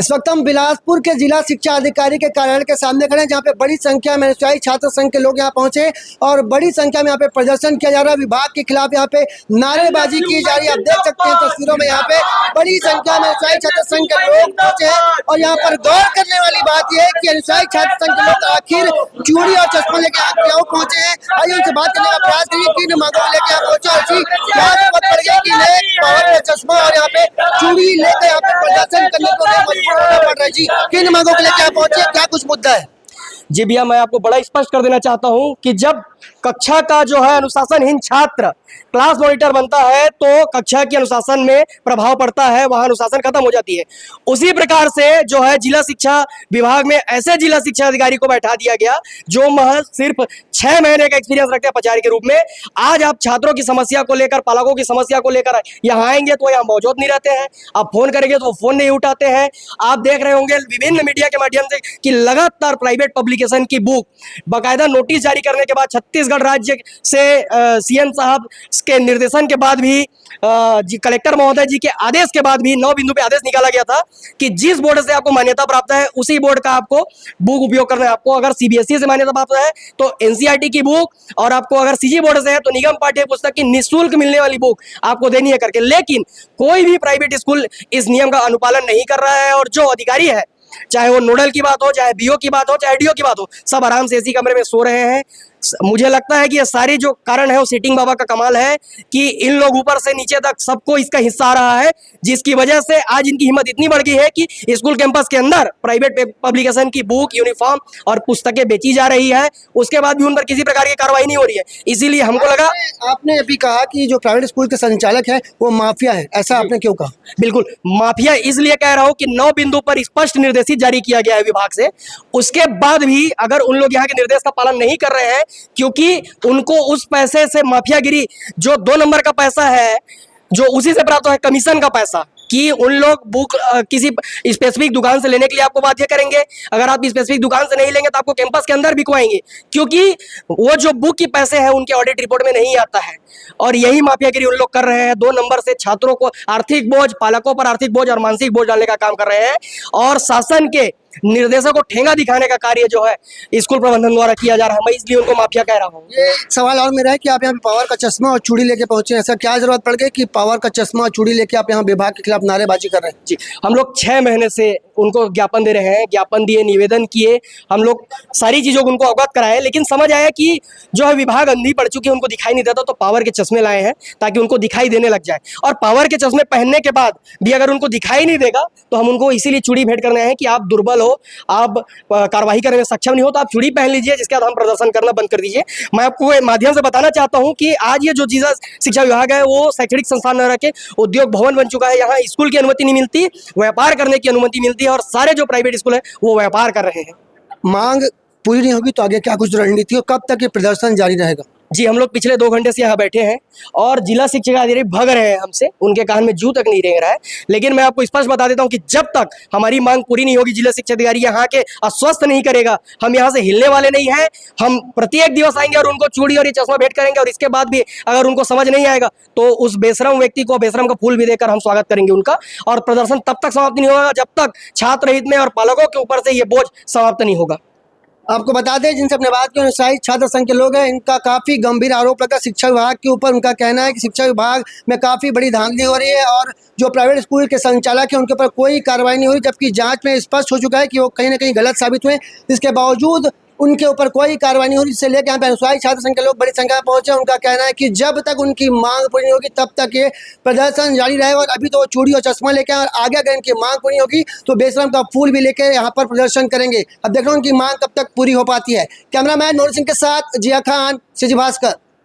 इस वक्त हम बिलासपुर के जिला शिक्षा अधिकारी के कार्यालय के सामने खड़े हैं, जहाँ पे बड़ी संख्या में अनुसूचित छात्र संघ के लोग यहाँ पहुंचे और बड़ी संख्या में यहाँ पे प्रदर्शन किया जा रहा है। विभाग के खिलाफ यहाँ पे नारेबाजी की जा रही है। आप देख सकते हैं तस्वीरों में यहाँ पे बड़ी संख्या में अनुसूचित छात्र संघ के लोग पहुंचे हैं। और यहाँ पर गौर करने वाली बात यह है कि अनुसूचित छात्र संघ के लोग आखिर चूड़ी और चश्मा लेके आप क्यों पहुंचे हैं। आइए उनसे बात करने का प्रयास करिए। किन मांगों लेके आप पहुंचे और क्या जरूरत पड़ गई कि पावर का चश्मा और यहाँ पे चूड़ी लेकर यहाँ पे प्रदर्शन करने को मजबूर होना पड़ रहा है। जी, किन मांगों को लेकर आप पहुंचे, क्या कुछ मुद्दा है? जी भैया, मैं आपको बड़ा स्पष्ट कर देना चाहता हूं कि जब कक्षा का जो है अनुशासनहीन छात्र क्लास मॉनिटर बनता है तो कक्षा के अनुशासन में प्रभाव पड़ता है, वहां अनुशासन खत्म हो जाती है। उसी प्रकार से जो है जिला शिक्षा विभाग में ऐसे जिला शिक्षा अधिकारी को बैठा दिया गया जो महज सिर्फ 6 महीने का एक्सपीरियंस रखते हैं प्राचार्य के रूप में। आज आप छात्रों की समस्या को लेकर, पालकों की समस्या को लेकर यहाँ आएंगे तो यहाँ मौजूद नहीं रहते हैं। आप फोन करेंगे तो फोन नहीं उठाते हैं। आप देख रहे होंगे विभिन्न मीडिया के माध्यम से कि लगातार प्राइवेट पब्लिकेशन की बुक बाकायदा नोटिस जारी करने के बाद छत्तीसगढ़ राज्य से सीएम साहब के निर्देशन के बाद भी कलेक्टर महोदय जी के आदेश के बाद भी 9 बिंदु पे आदेश निकाला गया था कि जिस बोर्ड से आपको मान्यता प्राप्त है उसी बोर्ड का आपको बुक उपयोग करना है। आपको अगर सीबीएसई से मान्यता प्राप्त है तो एनसीईआरटी की बुक, और आपको अगर सीजी बोर्ड से है तो निगम पाठ्य पुस्तक की निःशुल्क मिलने वाली बुक आपको देनी है करके। लेकिन कोई भी प्राइवेट स्कूल इस नियम का अनुपालन नहीं कर रहा है। और जो अधिकारी है, चाहे वो नोडल की बात हो, चाहे बीओ की बात हो, चाहे डीओ की बात हो, सब आराम से एसी कमरे में सो रहे हैं। मुझे लगता है कि ये सारी जो कारण है वो सीटिंग बाबा का कमाल है कि इन लोग ऊपर से नीचे तक सबको इसका हिस्सा आ रहा है, जिसकी वजह से आज इनकी हिम्मत इतनी बढ़ गई है कि स्कूल कैंपस के अंदर प्राइवेट पब्लिकेशन की बुक, यूनिफॉर्म और पुस्तकें बेची जा रही है। उसके बाद भी उन पर किसी प्रकार की कार्रवाई नहीं हो रही है। इसीलिए हमको लगा, आपने अभी कहा कि जो प्राइवेट स्कूल के संचालक है वो माफिया है, ऐसा आपने क्यों कहा? बिल्कुल माफिया इसलिए कह रहा हूं कि 9 बिंदु पर स्पष्ट निर्देशित जारी किया गया है विभाग से। उसके बाद भी अगर उन लोग यहाँ के निर्देश का पालन नहीं कर रहे हैं, क्योंकि उनको उस पैसे से माफियागिरी, जो 2 नंबर का पैसा है, जो उसी से प्राप्त है कमीशन का पैसा, कि उन लोग बुक किसी स्पेसिफिक दुकान से लेने के लिए आपको बाध्य करेंगे। अगर आप स्पेसिफिक दुकान से नहीं लेंगे तो आपको कैंपस के अंदर बिकवाएंगे, क्योंकि वो जो बुक के पैसे हैं उनके ऑडिट रिपोर्ट में नहीं आता है। और यही माफियागिरी उन लोग कर रहे हैं। 2 नंबर से छात्रों को आर्थिक बोझ, पालकों पर आर्थिक बोझ और मानसिक बोझ डालने का काम कर रहे हैं। और शासन के निर्देशों को ठेंगा दिखाने का कार्य जो है स्कूल प्रबंधन द्वारा किया जा रहा है। मैं इसलिए उनको माफिया कह रहा हूँ। ये सवाल और मेरा है कि आप यहाँ पे पावर का चश्मा और चूड़ी लेके पहुंचे, ऐसा क्या जरूरत पड़ गई कि पावर का चश्मा और चूड़ी लेके आप यहाँ विभाग के खिलाफ नारेबाजी कर रहे हैं? जी, हम लोग 6 महीने से उनको ज्ञापन दे रहे हैं, ज्ञापन दिए, निवेदन किए, हम लोग सारी चीजों को उनको अवगत कराए। लेकिन समझ आया कि जो है विभाग अंधी पड़ चुकी है, उनको दिखाई नहीं देता, तो पावर के चश्मे लाए हैं ताकि उनको दिखाई देने लग जाए। और पावर के चश्मे पहनने के बाद भी अगर उनको दिखाई नहीं देगा तो हम उनको इसीलिए चूड़ी भेंट करने हैं कि आप दुर्बल हो, आप कार्रवाई करने में सक्षम नहीं हो, तो आप चूड़ी पहन लीजिए, जिसके बाद हम प्रदर्शन करना बंद कर दीजिए। मैं आपको माध्यम से बताना चाहता हूं कि आज ये जो जिला शिक्षा विभाग है वो शैक्षणिक संस्थान न रखे उद्योग भवन बन चुका है। यहाँ स्कूल की अनुमति नहीं मिलती, व्यापार करने की अनुमति मिलती है, और सारे जो प्राइवेट स्कूल है वो व्यापार कर रहे हैं। मांग पूरी नहीं होगी तो आगे क्या कुछ रणनीति हो, कब तक ये प्रदर्शन जारी रहेगा? जी, हम लोग पिछले 2 घंटे से यहाँ बैठे हैं और जिला शिक्षा अधिकारी भग रहे हैं हमसे, उनके कान में जू तक नहीं रेंग रहा है। लेकिन मैं आपको स्पष्ट बता देता हूँ कि जब तक हमारी मांग पूरी नहीं होगी, जिला शिक्षा अधिकारी यहाँ के आश्वस्त नहीं करेगा, हम यहाँ से हिलने वाले नहीं हैं। हम प्रत्येक दिवस आएंगे और उनको चूड़ी और ये चश्मा भेंट करेंगे, और इसके बाद भी अगर उनको समझ नहीं आएगा तो उस बेशरम व्यक्ति को बेशरम का फूल भी देकर हम स्वागत करेंगे उनका। और प्रदर्शन तब तक समाप्त नहीं होगा जब तक छात्र हित में और पालकों के ऊपर से ये बोझ समाप्त नहीं होगा। आपको बता दें, जिनसे अपने बात की अनुसारित छात्र संघ के लोग हैं, इनका काफ़ी गंभीर आरोप लगा शिक्षा विभाग के ऊपर। उनका कहना है कि शिक्षा विभाग में काफ़ी बड़ी धांधली हो रही है और जो प्राइवेट स्कूल के संचालक हैं उनके ऊपर कोई कार्रवाई नहीं हो रही, जबकि जांच में स्पष्ट हो चुका है कि वो कहीं ना कहीं गलत साबित हुए। इसके बावजूद उनके ऊपर कोई कार्रवाई नहीं हो रही, जिससे लेकर यहाँ पे अनुसूचित छात्र संघ के लोग बड़ी संख्या में पहुंचे। उनका कहना है कि जब तक उनकी मांग पूरी नहीं होगी तब तक ये प्रदर्शन जारी रहेगा। और अभी तो वो चूड़ी और चश्मा लेके और आगे अगर इनकी मांग पूरी होगी तो बेशरम का फूल भी लेके यहाँ पर प्रदर्शन करेंगे। अब देख रहे हैं उनकी मांग कब तक पूरी हो पाती है। कैमरामैन नूर सिंह के साथ जिया खान, सिटी भास्कर।